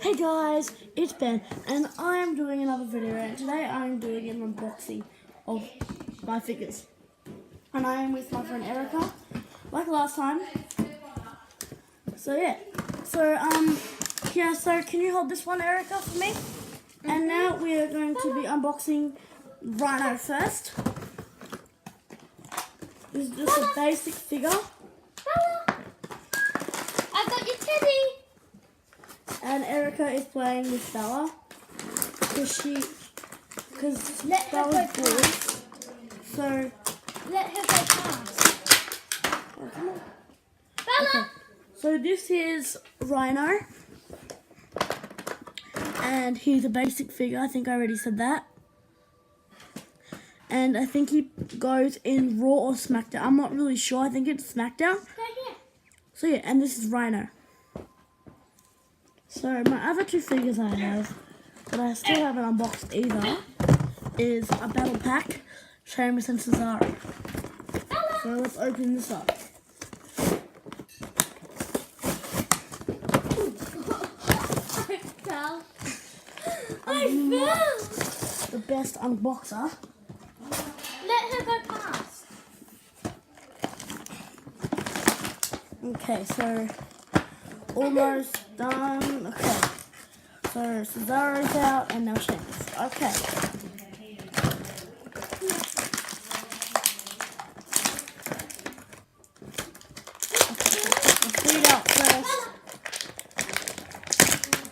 Hey guys, it's Ben and I'm doing another video, and today I'm doing an unboxing of my figures. And I am with my friend Erica, like last time. So so can you hold this one, Erica, for me? And now we are going to be unboxing Rhino first. This is just a basic figure. I got your teddy. And Erica is playing with Bella because Bella's good. So Let her go past. oh, come on. Bella! Okay. So this is Rhino, and he's a basic figure. I think I already said that. And I think he goes in Raw or SmackDown. I'm not really sure. I think it's SmackDown. Go here. So yeah, and this is Rhino. So my other two figures I have, that I still haven't unboxed either, is a battle pack, Sheamus and Cesaro. So let's open this up. I fell. The best unboxer. Let her go past. Okay, so almost done. Okay, so Cesaro's out and now Sheamus. Okay. Let's read out first.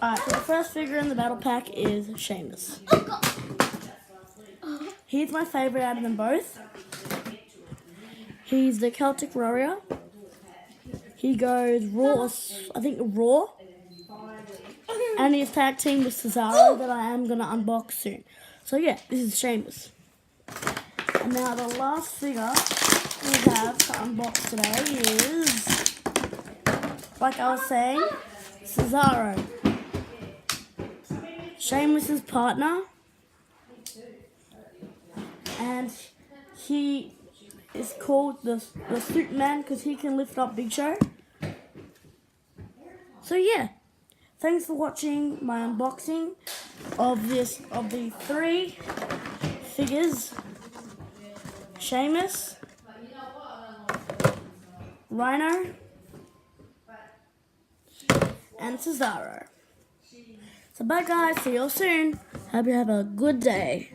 Alright, so the first figure in the battle pack is Sheamus. Oh God. He's my favourite out of them both. He's the Celtic Warrior. He goes Raw, I think Raw. And he's tag team with Cesaro that I am going to unbox soon. So yeah, this is Sheamus. And now the last figure we have to unbox today is, like I was saying, Cesaro. Sheamus' partner. And he is called the Superman because he can lift up Big Show. So yeah, thanks for watching my unboxing of the three figures: Sheamus, Rhino, and Cesaro. So bye guys, see you all soon. Hope you have a good day.